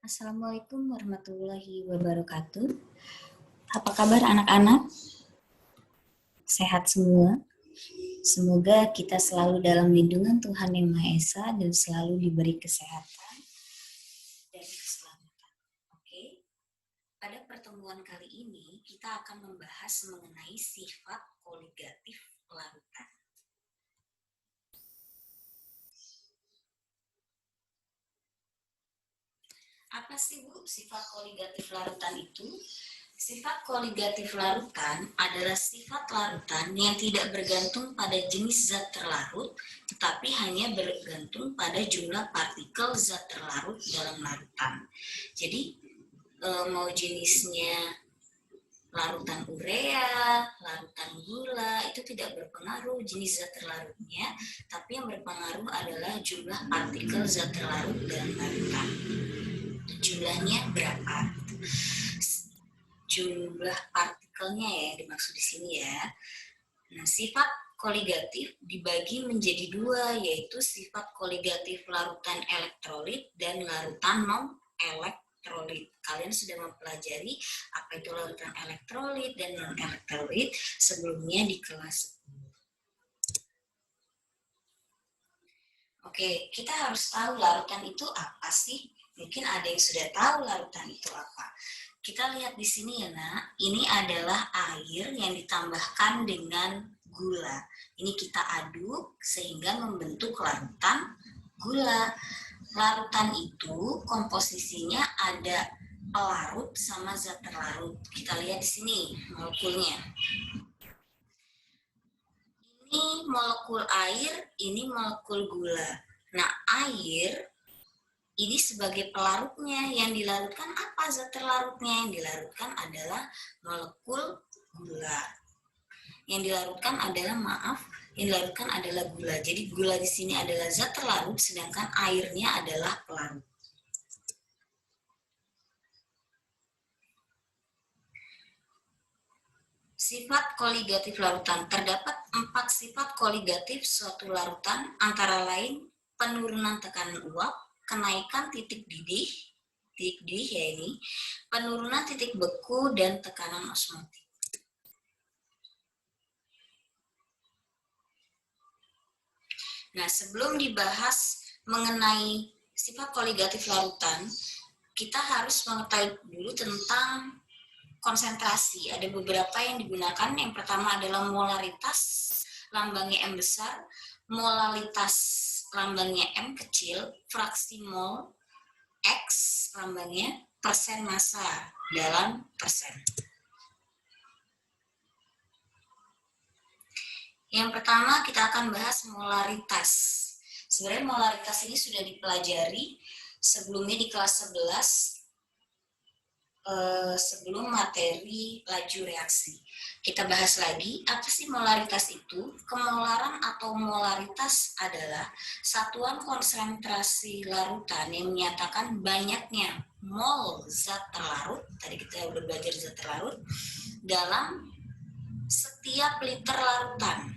Assalamualaikum warahmatullahi wabarakatuh. Apa kabar anak-anak? Sehat semua? Semoga kita selalu dalam lindungan Tuhan Yang Maha Esa dan selalu diberi kesehatan dan keselamatan. Oke? Pada pertemuan kali ini kita akan membahas mengenai sifat koligatif larutan. Apa sih Bu sifat koligatif larutan itu? Sifat koligatif larutan adalah sifat larutan yang tidak bergantung pada jenis zat terlarut, tetapi hanya bergantung pada jumlah partikel zat terlarut dalam larutan. Jadi mau jenisnya larutan urea, larutan gula, itu tidak berpengaruh jenis zat terlarutnya, tapi yang berpengaruh adalah jumlah partikel zat terlarut dalam larutan. Jumlahnya berapa? Jumlah partikelnya ya yang dimaksud di sini ya. Nah, sifat koligatif dibagi menjadi dua, yaitu sifat koligatif larutan elektrolit dan larutan non-elektrolit. Kalian sudah mempelajari apa itu larutan elektrolit dan non-elektrolit sebelumnya di kelas. Oke, kita harus tahu larutan itu apa sih? Mungkin ada yang sudah tahu larutan itu apa. Kita lihat di sini ya nak, ini adalah air yang ditambahkan dengan gula. Ini kita aduk sehingga membentuk larutan gula. Larutan itu komposisinya ada pelarut sama zat terlarut. Kita lihat di sini molekulnya. Ini molekul air, ini molekul gula. Nah, air ini sebagai pelarutnya. Yang dilarutkan apa zat terlarutnya? Yang dilarutkan adalah molekul gula. Yang dilarutkan adalah gula. Jadi gula di sini adalah zat terlarut, sedangkan airnya adalah pelarut. Sifat koligatif larutan. Terdapat 4 sifat koligatif suatu larutan, antara lain penurunan tekanan uap, kenaikan titik didih ya ini, penurunan titik beku, dan tekanan osmotik. Nah, sebelum dibahas mengenai sifat koligatif larutan, kita harus mengetahui dulu tentang konsentrasi. Ada beberapa yang digunakan. Yang pertama adalah molaritas, lambangnya M besar, molalitas lambangnya M kecil, fraksi mol, X lambangnya, persen massa dalam persen. Yang pertama kita akan bahas molaritas. Sebenarnya molaritas ini sudah dipelajari sebelumnya di kelas 11 sebelum materi laju reaksi. Kita bahas lagi, apa sih molaritas itu? Kemolaran atau molaritas adalah satuan konsentrasi larutan yang menyatakan banyaknya mol zat terlarut, tadi kita udah belajar zat terlarut, dalam setiap liter larutan.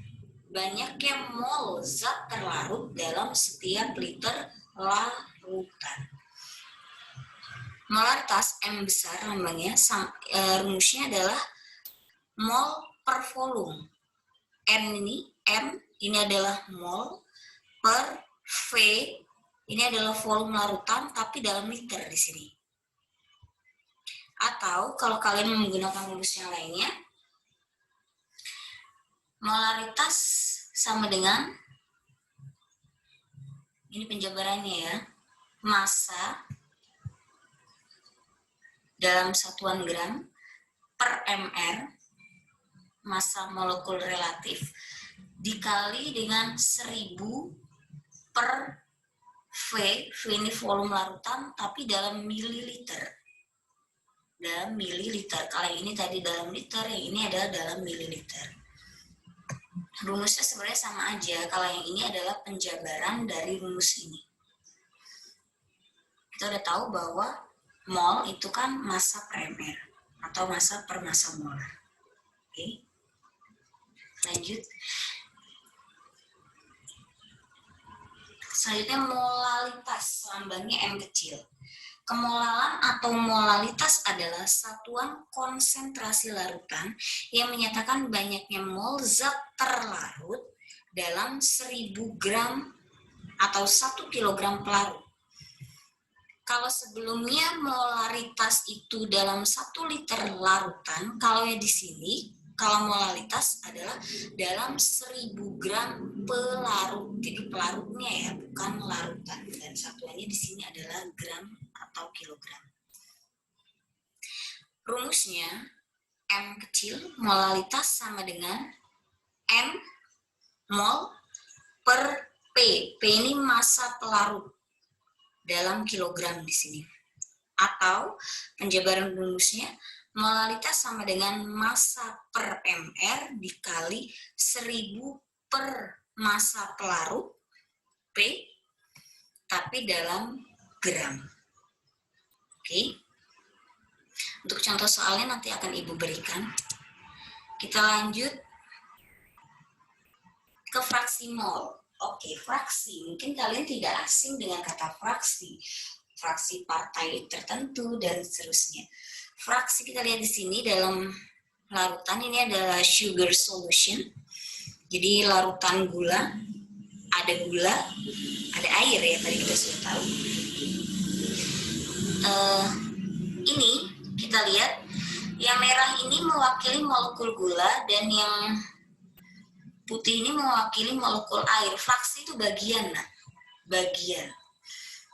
Banyaknya mol zat terlarut dalam setiap liter larutan. Molaritas M besar lambangnya, rumusnya adalah mol per volume. M ini adalah mol per V, ini adalah volume larutan tapi dalam liter di sini. Atau kalau kalian menggunakan rumus yang lainnya, molaritas sama dengan, ini penjabarannya ya, massa dalam satuan gram per mr, massa molekul relatif, dikali dengan 1000 per V ini volume larutan, tapi dalam mililiter. Dalam mililiter. Kalau yang ini tadi dalam liter, yang ini adalah dalam mililiter. Rumusnya sebenarnya sama aja. Kalau yang ini adalah penjabaran dari rumus ini. Kita udah tahu bahwa mol itu kan massa per mr atau massa per massa molar. Oke. Lanjut. Selanjutnya molalitas, lambangnya M kecil. Kemolalan atau molalitas adalah satuan konsentrasi larutan yang menyatakan banyaknya mol zat terlarut dalam 1000 gram atau 1 kilogram pelarut. Kalau sebelumnya molaritas itu dalam 1 liter larutan, kalau ya di sini kalau molalitas adalah dalam 1000 gram pelarut. Jadi pelarutnya ya, bukan larutan. Dan satuannya di sini adalah gram atau kilogram. Rumusnya M kecil, molalitas sama dengan M mol per P. P ini massa pelarut dalam kilogram di sini. Atau penjabaran rumusnya molalitas sama dengan massa per mR dikali 1000 per massa pelarut P, tapi dalam gram. Oke. Untuk contoh soalnya nanti akan Ibu berikan. Kita lanjut ke fraksi mol. Oke, fraksi. Mungkin kalian tidak asing dengan kata fraksi. Fraksi partai tertentu dan seterusnya. Fraksi kita lihat di sini dalam larutan ini adalah sugar solution. Jadi larutan gula, ada gula, ada air ya, tadi kita sudah tahu. Ini kita lihat yang merah ini mewakili molekul gula dan yang putih ini mewakili molekul air. Fraksi itu bagian, nah. Bagian.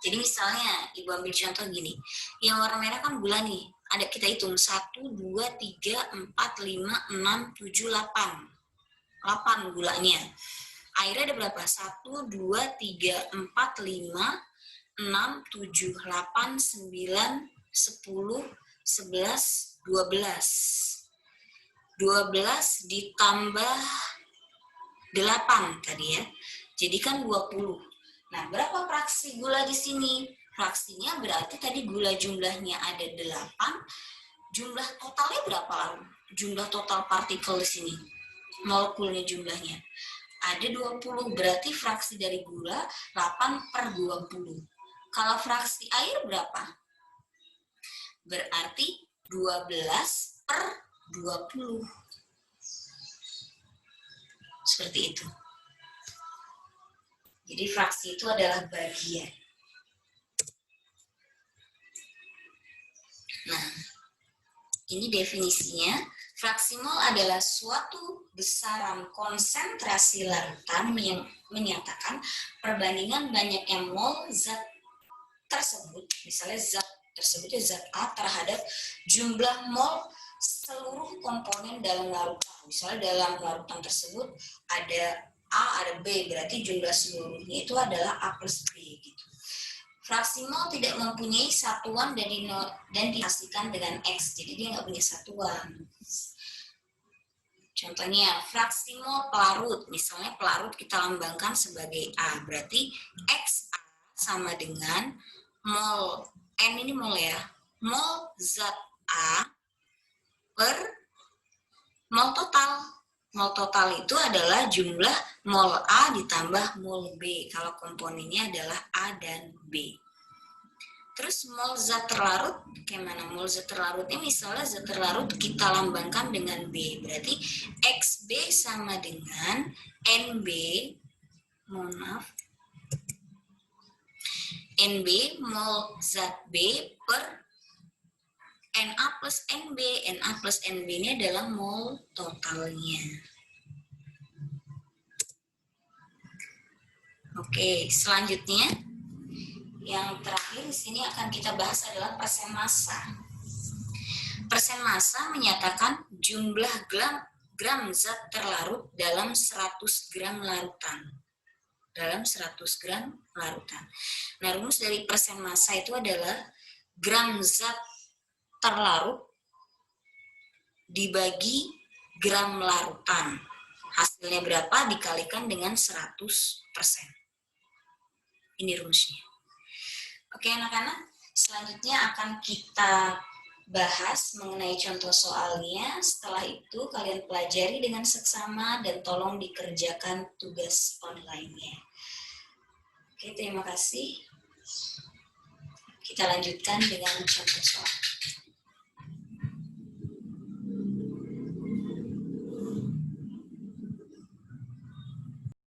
Jadi misalnya Ibu ambil contoh gini, yang warna merah kan gula nih. Ada kita hitung 1, 2, 3, 4, 5, 6, 7, 8. 8 gulanya. Airnya ada berapa? 1, 2, 3, 4, 5, 6, 7, 8, 9, 10, 11, 12. 12 ditambah 8 tadi ya. Jadi kan 20. Nah, berapa fraksi gula di sini? Fraksinya berarti tadi gula jumlahnya ada 8. Jumlah totalnya berapa? Jumlah total partikel di sini. Molekulnya jumlahnya. Ada 20. Berarti fraksi dari gula 8/20. Kalau fraksi air berapa? Berarti 12/20. Seperti itu. Jadi fraksi itu adalah bagian. Nah, ini definisinya. Fraksi mol adalah suatu besaran konsentrasi larutan yang menyatakan perbandingan banyaknya mol zat tersebut, misalnya zat tersebut ya zat A terhadap jumlah mol seluruh komponen dalam larutan. Misalnya dalam larutan tersebut ada A, ada B, berarti jumlah seluruhnya itu adalah A plus B gitu. Fraksi mol tidak mempunyai satuan dan dihasilkan dengan X, jadi dia nggak punya satuan. Contohnya, fraksi mol pelarut, misalnya pelarut kita lambangkan sebagai A, berarti XA sama dengan mol, N ini mol ya, mol zat A per mol total. Mol total itu adalah jumlah mol A ditambah mol B, kalau komponennya adalah A dan B. Terus mol zat terlarut, gimana? Mol zat terlarutnya misalnya zat terlarut kita lambangkan dengan B, berarti XB sama dengan NB, mohon maaf, NB mol zat B per Na plus NB. Na plus NB ini adalah mol totalnya. Oke, selanjutnya yang terakhir di sini akan kita bahas adalah persen massa. Persen massa menyatakan jumlah gram zat terlarut dalam 100 gram larutan. Dalam 100 gram larutan. Nah, rumus dari persen massa itu adalah gram zat terlarut dibagi gram larutan. Hasilnya berapa dikalikan dengan 100%. Ini rumusnya. Oke anak-anak, selanjutnya akan kita bahas mengenai contoh soalnya. Setelah itu kalian pelajari dengan seksama dan tolong dikerjakan tugas online-nya. Oke, terima kasih. Kita lanjutkan dengan contoh soal.